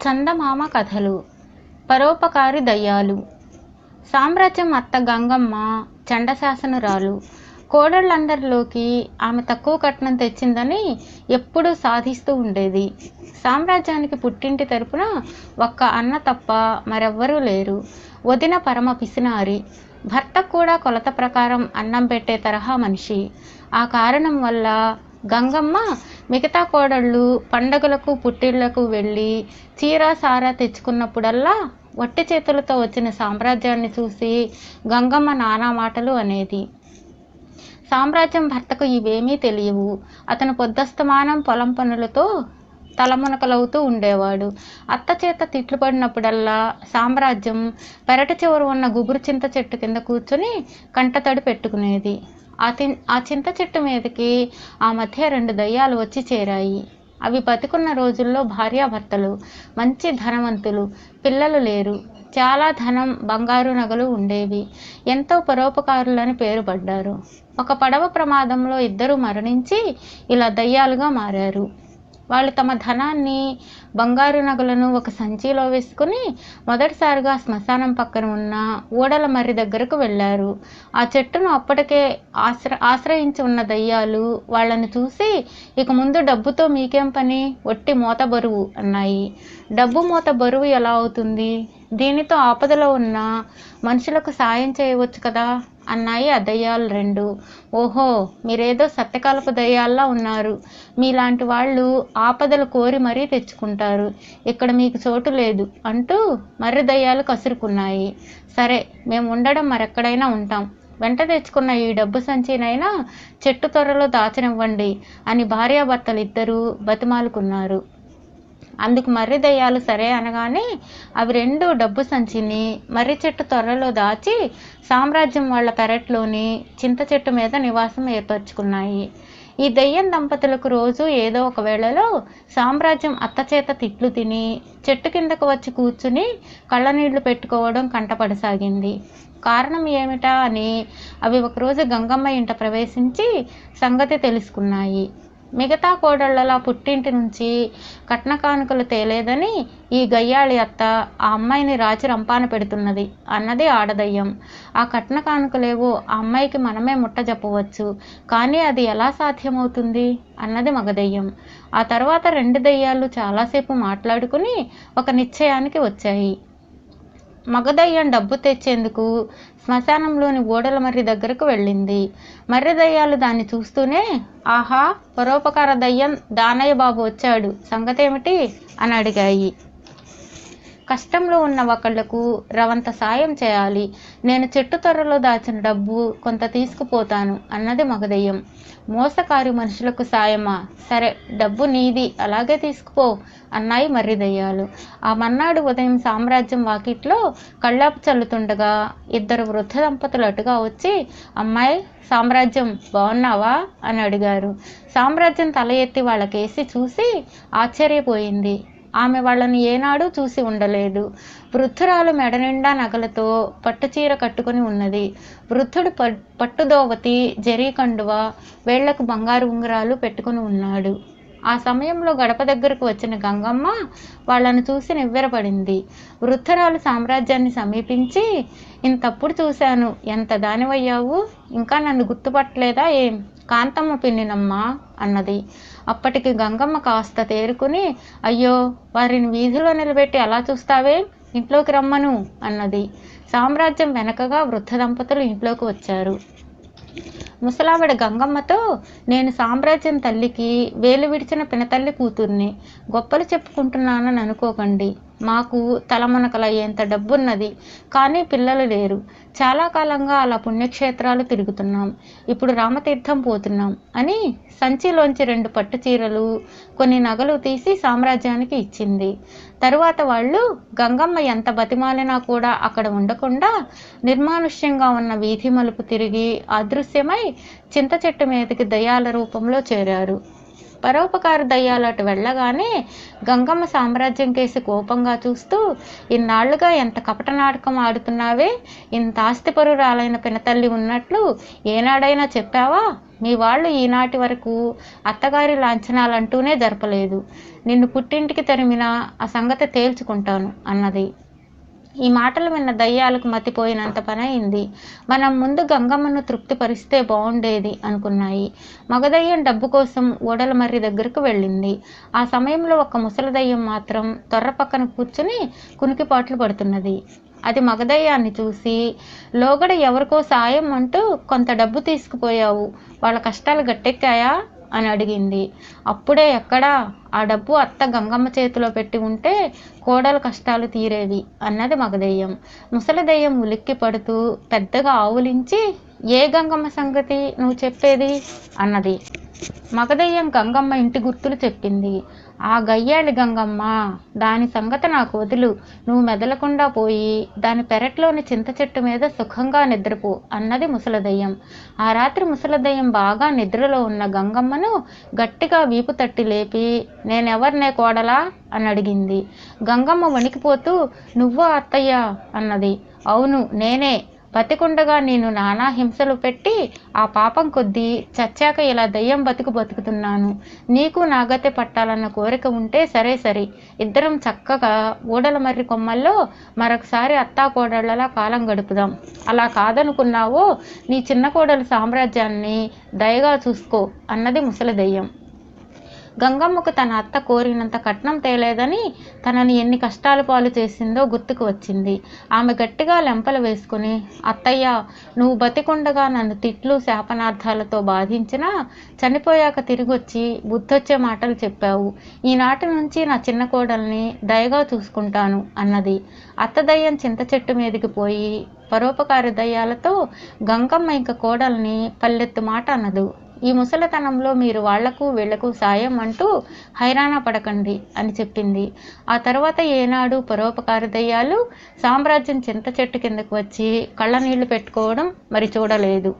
చందమామ కథలు. పరోపకారి దయ్యాలు. సామ్రాజ్యం అత్త గంగమ్మ చండశాసనురాలు. కోడళ్ళందరిలోకి ఆమె తక్కువ కట్నం తెచ్చిందని ఎప్పుడూ సాధిస్తూ ఉండేది. సామ్రాజ్యానికి పుట్టింటి తరపున ఒక్క అన్న తప్ప మరెవ్వరూ లేరు. వదిన పరమ పిసినారి. భర్తకు కూడా కొలత ప్రకారం అన్నం పెట్టే తరహా మనిషి. ఆ కారణం వల్ల గంగమ్మ మిగతా కోడళ్ళు పండగలకు పుట్టిళ్లకు వెళ్ళి చీర సారా తెచ్చుకున్నప్పుడల్లా వట్టి చేతులతో వచ్చిన సామ్రాజ్యాన్ని చూసి గంగమ్మ నానా మాటలు అనేది. సామ్రాజ్యం భర్తకు ఇవేమీ తెలియవు. అతను పొద్దస్తమానం పొలం పనులతో తలమునకలవుతూ ఉండేవాడు. అత్త చేత తిట్లు పడినప్పుడల్లా సామ్రాజ్యం పెరటి చివర ఉన్న గుబురు చింత చెట్టు కింద కూర్చొని కంటతడి పెట్టుకునేది. ఆ చింత చెట్టు మీదకి ఆ మధ్య 2 దయ్యాలు వచ్చి చేరాయి. అవి బతికున్న రోజుల్లో భార్యాభర్తలు, మంచి ధనవంతులు, పిల్లలు లేరు. చాలా ధనం, బంగారు నగలు ఉండేవి. ఎంతో పరోపకారులని పేరు పడ్డారు. ఒక పడవ ప్రమాదంలో 2 మరణించి ఇలా దయ్యాలుగా మారారు. వాళ్ళు తమ ధనాన్ని, బంగారు నగలను ఒక సంచిలో వేసుకుని మొదటిసారిగా శ్మశానం పక్కన ఉన్న ఊడల మర్రి దగ్గరకు వెళ్ళారు. ఆ చెట్టును అప్పటికే ఆశ్రయించి ఉన్న దయ్యాలు వాళ్ళని చూసి, ఇక ముందు డబ్బుతో మీకేం పని, ఒట్టి మూత బరువు అన్నాయి. డబ్బు మూత బరువు ఎలా అవుతుంది? దీనితో ఆపదలో ఉన్న మనుషులకు సాయం చేయవచ్చు కదా అన్నాయి ఆ దయ్యాలు 2. ఓహో, మీరేదో సత్యకాలపు దయ్యాల్లా ఉన్నారు. మీలాంటి వాళ్ళు ఆపదలు కోరి మరీ తెచ్చుకుంటారు. ఇక్కడ మీకు చోటు లేదు అంటూ మర్రి దయ్యాలు కసురుకున్నాయి. సరే, మేము ఉండడం మరెక్కడైనా ఉంటాం. వెంట తెచ్చుకున్న ఈ డబ్బు సంచినైనా చెట్టు త్వరలో దాచనివ్వండి అని భార్యాభర్తలిద్దరూ బతిమాలుకున్నారు. అందుకు మర్రి దయ్యాలు సరే అనగానే అవి 2 డబ్బు సంచిని మర్రి చెట్టు త్వరలో దాచి సామ్రాజ్యం వాళ్ళ పెరట్లోని చింత చెట్టు మీద నివాసం ఏర్పరచుకున్నాయి. ఈ దయ్యం దంపతులకు రోజు ఏదో ఒక వేళలో సామ్రాజ్యం అత్త చేత తిట్లు తిని చెట్టు కిందకు వచ్చి కూర్చుని కళ్ళనీళ్లు పెట్టుకోవడం కంటపడసాగింది. కారణం ఏమిటా అని అవి ఒకరోజు గంగమ్మ ఇంట ప్రవేశించి సంగతి తెలుసుకున్నాయి. మిగతా కోడళ్ళలా పుట్టింటి నుంచి కట్న కానుకలు తేలేదని ఈ గయ్యాళి అత్త ఆ అమ్మాయిని రాచి రంపాన పెడుతున్నది అన్నది ఆడదయ్యం. ఆ కట్న కానుకలేవో ఆ అమ్మాయికి మనమే ముట్ట చెప్పవచ్చు, కానీ అది ఎలా సాధ్యమవుతుంది అన్నది మగదయ్యం. ఆ తర్వాత 2 దయ్యాలు చాలాసేపు మాట్లాడుకుని ఒక నిశ్చయానికి వచ్చాయి. మగదయ్యం డబ్బు తెచ్చేందుకు శ్మశానంలోని ఊడల మర్రి దగ్గరకు వెళ్ళింది. మర్రి దయ్యాలు దాన్ని చూస్తూనే, ఆహా, పరోపకార దయ్యం దానయ్య బాబు వచ్చాడు, సంగతేమిటి అని అడిగాయి. కష్టంలో ఉన్న ఒకళ్లకు రవంత సాయం చేయాలి. నేను చెట్టు త్వరలో దాచిన డబ్బు కొంత తీసుకుపోతాను అన్నది మగదయ్యం. మోసకారి మనుషులకు సాయమా? సరే, డబ్బు నీది, అలాగే తీసుకుపో అన్నాయి మర్రి దయ్యాలు. ఆ మన్నాడు ఉదయం సామ్రాజ్యం వాకిట్లో కళ్ళాపు చల్లుతుండగా 2 వృద్ధ దంపతులు అటుగా వచ్చి, అమ్మాయి, సామ్రాజ్యం బాగున్నావా అని అడిగారు. సామ్రాజ్యం తల ఎత్తి వాళ్ళకేసి చూసి ఆశ్చర్యపోయింది. ఆమె వాళ్ళని ఏనాడూ చూసి ఉండలేదు. వృద్ధురాలు మెడనిండా నగలతో పట్టుచీర కట్టుకుని ఉన్నది. వృద్ధుడు పట్టుదోవతి, జరీ కండువ, వేళ్లకు బంగారు ఉంగరాలు పెట్టుకుని ఉన్నాడు. ఆ సమయంలో గడప దగ్గరకు వచ్చిన గంగమ్మ వాళ్ళను చూసి నివ్వెరపడింది. వృద్ధురాలు సామ్రాజ్యాన్ని సమీపించి, ఇంతప్పుడు చూశాను, ఎంత దానివయ్యావు, ఇంకా నన్ను గుర్తుపట్టలేదా ఏం? కాంతమ్మ పిన్నినమ్మా అన్నది. అప్పటికి గంగమ్మ కాస్త తేరుకుని, అయ్యో, వారిని వీధిలో నిలబెట్టి అలా చూస్తావే, ఇంట్లోకి రమ్మను అన్నది. సామ్రాజ్యం వెనకగా వృద్ధ దంపతులు ఇంట్లోకి వచ్చారు. ముసలావిడ గంగమ్మతో, నేను సామ్రాజ్యం తల్లికి వేలు విడిచిన పినతల్లి కూతుర్ని, గొప్పలు చెప్పుకుంటున్నానని అనుకోకండి. మాకు తలమునకలయ్యేంత డబ్బున్నది, కానీ పిల్లలు లేరు. చాలా కాలంగా అలా పుణ్యక్షేత్రాలు తిరుగుతున్నాం. ఇప్పుడు రామతీర్థం పోతున్నాం అని సంచిలోంచి 2 పట్టు చీరలు, కొన్ని నగలు తీసి సామ్రాజ్యానికి ఇచ్చింది. తరువాత వాళ్ళు గంగమ్మ ఎంత బతిమాలినా కూడా అక్కడ ఉండకుండా నిర్మానుష్యంగా ఉన్న వీధి మలుపు తిరిగి అదృశ్యమై చింత చెట్టు మీదకి దయ్యాల రూపంలో చేరారు. పరోపకార దయ్యాలు అటు వెళ్ళగానే గంగమ్మ సామ్రాజ్యం కేసి కోపంగా చూస్తూ, ఇన్నాళ్లుగా ఎంత కపట నాటకం ఆడుతున్నావే, ఇంత ఆస్తిపరురాలైన పినతల్లి ఉన్నట్లు ఏనాడైనా చెప్పావా మీ వాళ్ళు ఈనాటి వరకు అత్తగారి లాంఛనాలంటూనే జరపలేదు. నిన్ను పుట్టింటికి తరిమిన ఆ సంగతి తేల్చుకుంటాను అన్నది. ఈ మాటలు విన్న దయ్యాలకు మతిపోయినంత పని అయింది. మనం ముందు గంగమ్మను తృప్తిపరిస్తే బాగుండేది అనుకున్నాయి. మగదయ్యం డబ్బు కోసం ఓడలమర్రి దగ్గరకు వెళ్ళింది. ఆ సమయంలో ఒక ముసలి దయ్యం మాత్రం తొర్ర పక్కన కూర్చుని కునికిపాట్లు పడుతున్నది. అది మగదయ్యాన్ని చూసి, లోగడ ఎవరికో సాయం అంటూ కొంత డబ్బు తీసుకుపోయావు, వాళ్ళ కష్టాలు గట్టెక్కాయా అని అడిగింది. అప్పుడే ఎక్కడా, ఆ డబ్బు అత్త గంగమ్మ చేతిలో పెట్టి ఉంటే కోడలు కష్టాలు తీరేవి అన్నది మగదయ్యం. ముసలి దయ్యం ఉలిక్కి పడుతూ పెద్దగా ఆవులించి, ఏ గంగమ్మ సంగతి నువ్వు చెప్పేది అన్నది. మగదయ్యం గంగమ్మ ఇంటి గుర్తులు చెప్పింది. ఆ గయ్యాళి గంగమ్మ, దాని సంగతి నాకు వదులు, నువ్వు మెదలకుండా పోయి దాని పెరట్లోని చింత చెట్టు మీద సుఖంగా నిద్రపో అన్నది ముసలదయ్యం. ఆ రాత్రి ముసలదయ్యం బాగా నిద్రలో ఉన్న గంగమ్మను గట్టిగా వీపు తట్టి లేపి, నేనెవర్నే కోడలా అని అడిగింది. గంగమ్మ వణికిపోతూ, నువ్వో అత్తయ్య అన్నది. అవును నేనే, బతికుండగా నేను నానా హింసలు పెట్టి ఆ పాపం కొద్దీ చచ్చాక ఇలా దయ్యం బతుకుతున్నాను. నీకు నాగతే పట్టాలన్న కోరిక ఉంటే సరే, ఇద్దరం చక్కగా ఊడలమర్రి కొమ్మల్లో మరొకసారి అత్తా కోడళ్ళలా కాలం గడుపుదాం. అలా కాదనుకున్నావో నీ చిన్న కోడలు సామ్రాజ్యాన్ని దయగా చూసుకో అన్నది ముసలి దయ్యం. గంగమ్మకు తన అత్త కోరినంత కట్నం తేలేదని తనని ఎన్ని కష్టాల పాలు చేసిందో గుర్తుకు వచ్చింది. ఆమె గట్టిగా లెంపలు వేసుకుని, అత్తయ్య, నువ్వు బతికుండగా నన్ను తిట్లు శాపనార్థాలతో బాధించినా చనిపోయాక తిరిగొచ్చి బుద్ధొచ్చే మాటలు చెప్పావు. ఈనాటి నుంచి నా చిన్న కోడల్ని దయగా చూసుకుంటాను అన్నది. అత్త దయ్యం చింత చెట్టు మీదకి పోయి పరోపకారి దయ్యాలతో గంగమ్మ ఇంక కోడల్ని పల్లెత్తు మాట అన్నదు. ఈ ముసలితనంలో మీరు వాళ్లకు వీళ్లకు సాయం అంటూ హైరాణ పడకండి అని చెప్పింది. ఆ తర్వాత ఏనాడు పరోపకారి దయ్యాలు సామ్రాజ్యం చింత చెట్టు కిందకు వచ్చి కళ్ళనీళ్లు పెట్టుకోవడం మరి చూడలేదు.